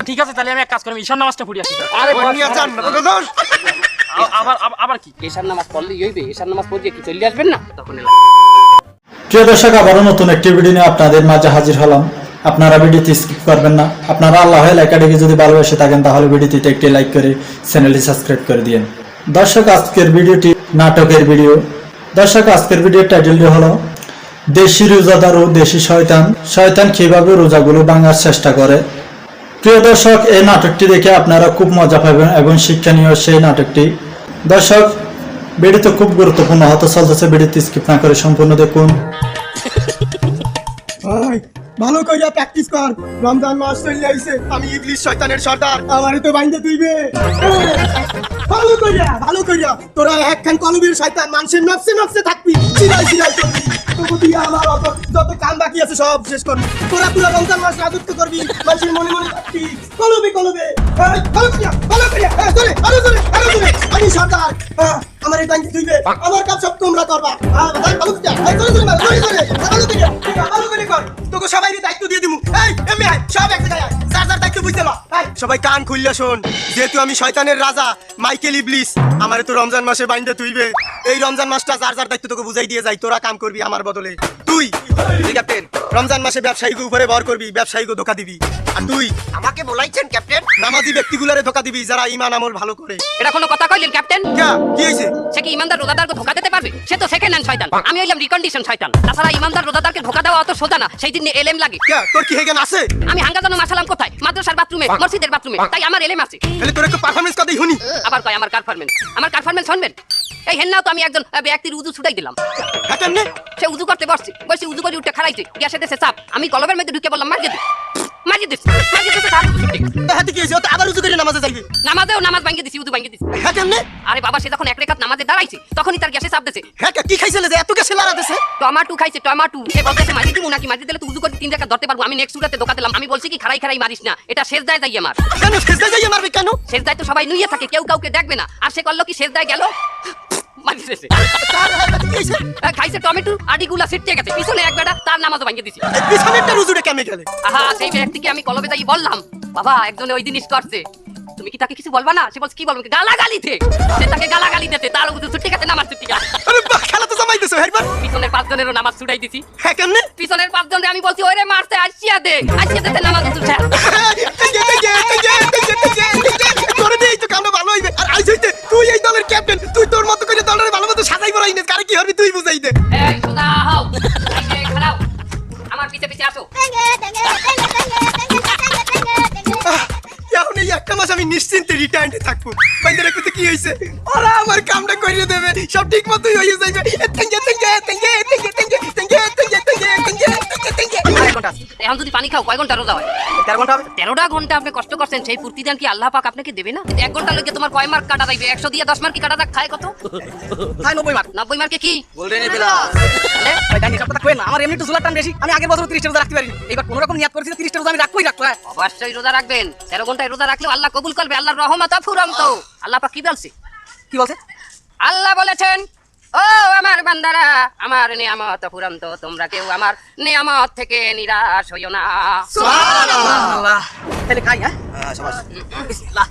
ঠিক আছে, তাহলে আমি এক কাজ করি, ঈশান নামাজটা পড়ি আসি। আরে বনিয়া জান না তো দোষ। আবার কি ঈশান নামাজ পড়লেই হইবে? ঈশান নামাজ পড়ে কি চলে আসবেন না? তখন প্রিয় দর্শক, আবারও নতুন একটি ভিডিও নিয়ে আপনাদের মাঝে হাজির হলাম। আপনারা ভিডিওটি স্কিপ করবেন না। আপনারা আল্লাহ একাডেমি যদি ভালোবেসে থাকেন তাহলে ভিডিওটিতে একটি লাইক করে চ্যানেলটি সাবস্ক্রাইব করে দিন। দর্শক, আজকের ভিডিওটি নাটকের ভিডিও। দর্শক, আজকের ভিডিওর টাইটেলটি হলো দেশি রোজাদার ও দেশি শয়তান, শয়তান কিভাবে রোজাগুলো ভাঙার চেষ্টা করে। প্রিয় দর্শক, এই নাটকটি দেখে আপনারা খুব মজা পাবেন এবং শিক্ষণীয় সেই নাটকটি। দর্শক, ভিডিওতে খুব গুরুত্বপূর্ণ হতে চলতেছে, ভিডিওটি স্কিপ না করে সম্পূর্ণ দেখুন। ভালো কইরা প্র্যাকটিস কর, রমজান মাস চলে আইছে, আমি ইবলিশ শয়তানের সর্দার, আমারে তো বাইন্দে তুইবে। ভালো কইরা তোরা একখান কলবের শয়তান, মানুষের নফসে নফসে থাকবি, চিরাই চিরাই করবি। তোকে দিয়ে আমার যত কাম বাকি আছে সব শেষ করবি। তোরা পুরো রমজান মাস রাজত্ব করবি, মানুষের মনে মনে থাকবি, কলবে কলবে। ভালো কইরা চলে আরো চলে আরো চলে, আমি সর্দার, আমারে বাইন্দে তুইবে, আমার কাজ সব তোমরা করবা। ভালো কইরা ভালো করে কর, তোকে সবাই দায়িত্ব দিয়ে দিমু। এই এমনি আয়, সব এক জায়গায় আয়, যার যার দায়িত্ব বুঝতে মা। সবাই কান খুললে শোন, যেহেতু আমি শয়তানের রাজা মাইকেল ইবলিস, আমারে তো রমজান মাসে বাইন্দে তুইবে। এই রমজান মাসটা যার যার দায়িত্ব তোকে বুঝাই দিয়ে যাই, তোরা কাম করবি আমার বদলে। তুই ক্যাপ্টেন রমজান মাসে ব্যবসায়ীকে উপরে ভর করবি, ব্যবসায়ীকে ধোকা দিবি। আর তুই আমাকে বলাইছেন ক্যাপ্টেন? নামাজি ব্যক্তিগুলারে ধোকা দিবি যারা ঈমান আমল ভালো করে। এটা কোনো কথা কইলেন ক্যাপ্টেন? কি হইছে? সে কি ইমানদার রোজাদারকে ধোকা দিতে পারবে? সে তো সেকেন্ড হ্যান্ড শয়তান, আমি হইলাম রিকন্ডিশন শয়তান। তাছাড়া ইমানদার রোজাদারকে ধোকা দেওয়া অত সোজা না, সেই দিন এলেম লাগে। তোর কি হেগেন আছে? আমি হাঙ্গাজানো মাসালাম কোথায়? মাদ্রাসার বাথরুমে, মসজিদের বাথরুমে, তাই আমার এলেম আছে। তাহলে তোর একটু পারফরম্যান্স কতই শুনি। আবার কয় আমার পারফরম্যান্স শুনবেন? এই হেন্নাও তো আমি একজন ব্যক্তির উজু ছুটাই দিলাম। কেমনে? সে উজু করতে বসছে, উজু করে উঠে খাড়াইছে, গ্যাসে দেশে চাপ, আমি কলবের মধ্যে ঢুকে বললাম মারিয়ে দিস তার উজু ছুটে। হাতে কি হইছে? ও তো আবার উজু করে নামাজে যাইবে। নামাজ ভাঙিয়ে দিছি, উজু ভাঙিয়ে দিছি। হ্যাঁ কেমনে? আরে বাবা, সে যখন এক রেখাত নামাজে দাঁড়াইছে তখনই তার গ্যাসে চাপ দিছে। হ্যাঁ কি খাইছিলে যে এত গ্যাসে লাড়া দিছে? টমাটো খাইছে, টমাটো। সে বলতেছে মারি দিমু নাকি? মারি দিলে তো উজু করে 3 রেখাত ধরতে পারবো। আমি নেক্সট সুরাতে ধোকা দিলাম, আমি বলছি কি খাড়াই মারিস না, এটা সেজদায় যাই আমার। কেন সেজদায় যাইয়ে মারবে কেন? সেজদায় তো সবাই নুইয়ে থাকে, কেউ কাউকে দেখবে না। আর সে করলো কি, সেজদায় গেল, মারি দিয়েছে। খাইছে টমেটো, আডিগুলা ছিটকে গেছে, পিছনে এক বেটা, তার নামাজও ভাঙিয়ে দিছি। পিছনেরটা রুজুরে কেমনে গেলে? আহা, সেই ব্যক্তিকে আমি কলবে যাই বললাম, বাবা একজনে ওই জিনিস করছে, তুমি কি তাকে কিছু বলবা না? সে বলছে কি বলবো? গালাগালিতে। সে তাকে গালাগালি দিতে, তার উজু ছুটে গেছে, নামাজ ছুটে গেছে। আরে বাহ, খেলা তো জমাই দিছো হেরবার। পিছনের 5 জনেরও নামাজ ছুটাই দিছি। হ্যাঁ কেমনে? পিছনের 5 জনরে আমি বলছি ওরে মারতে আসিয়া দে নামাজ ছুটে। করে দেই তো কামটা ভালো হইবে। আর আইছ হইতে তুই এই দলের ক্যাপ্টেন, তুই তোর মত করে দলের ভালো মতো সাজাই বড়াই নে, কারে কি হবি তুই বুঝাই দে। এই সোজা হও, এই খাড়াও, আমার পিছে আসো। এখন এই একটা মাস আমি নিশ্চিন্তে রিটায়ার্ডে থাকবো। বাইরে রেখে কি হইছে? ওরা আমার কামটা করিয়ে দেবে, সব ঠিক মতোই হয়ে যাবে। এখন যদি পানি খাও কয় ঘন্টা রোজা হয়? 13 ঘন্টা হবে। 13টা ঘন্টা আপনি কষ্ট করছেন, সেই ফুর্তি দেন কি আল্লাহ পাক আপনাকে দেবে না? 1 ঘন্টা লগে তোমার কয় মার্ক কাটা যাইবে? 100 দিয়ে 10 মার্ক কি কাটা যাক? খায় কত? খাই 90 মার্ক। 90 মার্কে কি গোল্ডেন প্লাস। ভাই জানি সব কথা কই না, আমার এমনি একটু জুলার টান বেশি। আমি আগের বছর 30 টা রোজা রাখতে পারিনি, এবার কোন রকম নিয়ত করেছি 30 টা রোজা আমি রাখবই রাখবো। অবশ্যই রোজা রাখবেন। 13 ঘন্টায় রোজা রাখলে আল্লাহ কবুল করবে, আল্লাহর রহমত ফুরান্ত। আল্লাহ পাক কি বলছে? কি বলছে? আল্লাহ বলেছেন, ও আমার বান্দারা, আমার নিয়ামত ফুরান্ত, তোমরা কেউ আমার নিয়ামত থেকে নিরাশ হইও না। সুবহানাল্লাহ। তাহলে খাই। হ্যাঁ শাবাশ। বিসমিল্লাহ।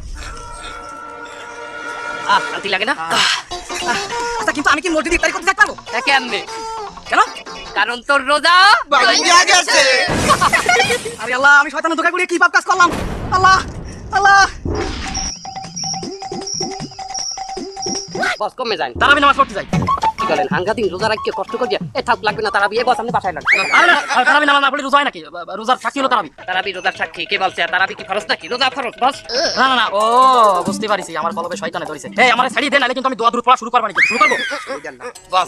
শান্তি লাগে না? আচ্ছা, কিন্তু আমি কি মসজিদে ইফতারি করতে যেতে পারবো? কেমনে? কেন? কারণ তোর রোজা ভাঙিয়া গেছে। আরে আল্লাহ, আমি শয়তানের ধোঁকা করে কি পাপ কাজ করলাম? আল্লাহ আল্লাহ। বস কমে যান, তারাবি নামাজ পড়তে যাই। কি করেন? হাঙ্গাদিন রোজা রাখিয়ে কষ্ট করিয়া এ থাক লাগবে না, তারা বিয়ে বস আপনি বাসায় লাগবে। আরে তারাবি নামাজ না পড়লে রোজা হয় নাকি? রোজার সাক্ষী হলো তারাবি। তারাবি রোজার সাক্ষী কে বলছে? আর তারাবি কি ফরজ নাকি? রোজা ফরজ বস। না, ও বুঝতে পারিছি, আমার কলবে শয়তানে ধরেছে। এই আমারে ছাড়িয়ে দেন, নালে কিন্তু আমি দোয়া দূর পড়া শুরু করব নাকি? শুরু করব? বস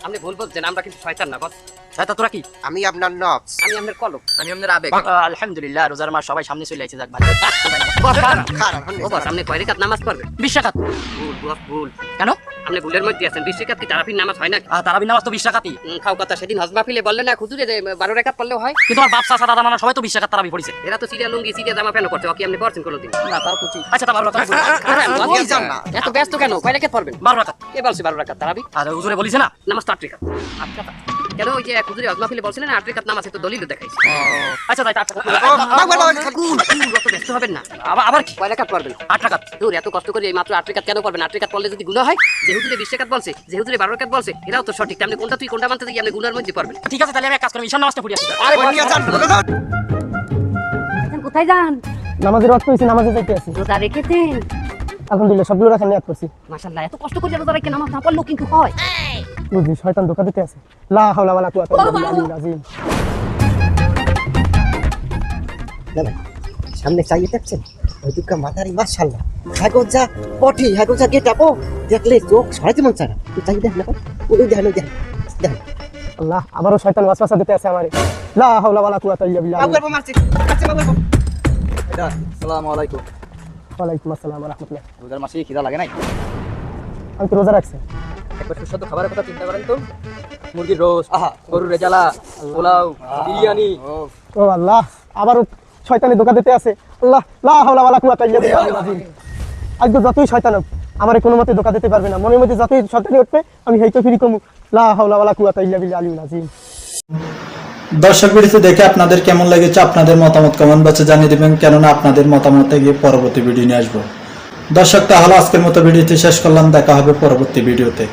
আপনি ভুল বলছেন, আমরা কিন্তু শয়তান না বস। তা তোরা কি? আমি আপনার নফস। আমি আপনার কলব, আমি আপনার আবেগ। আলহামদুলিল্লাহ, রোজার মাস সবাই সামনে চলে আইছে, যাক ভালো। বস খারাপ। খারাপ ও বস আপনি কয় রেখাত নামাজ পড়বেন? 20 রাকাত। ভুল বস ভুল, কেন? আপনি ভুলের মধ্যে আছেন। 20 রেখাত কি তারাবির নামাজ হয় নাকি? তারাবি নামাজ তো 20 রাকাতই। খাও কথা, সেদিন হজ মাহফিলে বললেন না হুজুরে যে 12 রেখাত পড়লেও হয়। কিন্তু আমার বাপ চাচা দাদা নানা সবাই তো 20 রাকাত তারাবি পড়িছে। এরা তো সিরিয়া লুঙ্গি সিরিয়া জামা প্যান্ট করছে, কি আপনি পড়ছেন কোনোদিন? না তার কিছু। আচ্ছা তা 12 রাকাত। ওই যান না। এত ব্যস্ত কেন? কয় রেখাত পড়বেন? 12 রাকাত। কে বলছে 12 রেখাত তারাবি? আর হুজুরে বলিছে না নামাজ তো 8 রেখাত। 8 রাকাত। কেন ওই যে এক হুজুরি অজমা ফিলে বলছিলেন না 8 রাকাত নামাজ তো দলিল দেখাইছে আচ্ছা তাই টাকা কুল অত ব্যস্ত হবেন না আবার কি কয় রাকাত পড়বেন 8 টাকা দূর এত কষ্ট করে এই মাত্র 8 রাকাত কেন পড়বেন 8 রাকাত পড়লে যদি গুনাহ হয় যে হুজুরে 20 রাকাত বলছে যে হুজুরে 12 রাকাত বলছে এরাও তো সঠিক আপনি কোনটা তুই কোনটা মানতে গিয়ে আপনি গুনার মধ্যে পড়বেন ঠিক আছে তাহলে আমি এক কাজ করি ঈশান নামাজটা পড়ি আসি আরে বনিয়া যান বলে দাও কোথায় যান নামাজের ওয়াক্ত হয়েছে, নামাজে যাইতে আছি। রোজা রেখেছেন আলহামদুলিল্লাহ সবগুলো রাখার নিয়াত করছি। মাশাআল্লাহ এত কষ্ট করে রোজা রেখে নামাজ না পড়লেও কিন্তু হয় বুঝলি শয়তান ধোকা দিতে আছে। লা হাওলা ওয়ালা কুওয়াতা ইল্লা বিল্লাহিল আযীম। সামনে চাইয়ে দেখছেন ওই দুকা মাথারি মাশাআল্লাহ হাগো যা পটি হাগো যা গেট আপো দেখলে চোখ সরাইতে মন চায় না তুই চাই দেখ না ওই দেখেন ওই দেখেন আল্লাহ আবারও শয়তান ওয়াসওয়াসা দিতে আছে আমারে। লা হাওলা ওয়ালা কুওয়াতা ইল্লা বিল্লাহ। বাবু মারছি মারছি বাবু আসসালামু আলাইকুম। ওয়ালাইকুম আসসালাম ওয়া রাহমাতুল্লাহ। রোজার মাসে খিদা লাগে নাই? আমি তো রোজা রাখছি। একবার সুস্বাদু খাবারের কথা চিন্তা করেন তো। মুরগির রোস্ট, গরুর রেজালা, পোলাও, বিরিয়ানি। ও আল্লাহ আবারও শয়তানে ধোকা দিতে আছে। আল্লাহ লা হাওলা ওয়ালা কুওয়াতা ইল্লা বিল্লাহিল আযীম। আজ তো যতই শয়তান হোক আমারে কোনো মতে ধোকা দিতে পারবে না। মনের মধ্যে যতই শয়তানি উঠবে আমি হেইতো ফিরি কমু লা হাওলা ওয়ালা কুওয়াতা ইল্লা বিল্লাহিল আযীম। দর্শক ভিডিওটি দেখে আপনাদের কেমন লেগেছে আপনাদের মতামত কমেন্ট বক্সে জানিয়ে দিবেন, কেননা আপনাদের মতামতে গিয়ে পরবর্তী ভিডিও নিয়ে আসবো। দর্শক তাহলে আজকের মতো ভিডিওটি শেষ করলাম, দেখা হবে পরবর্তী ভিডিওতে।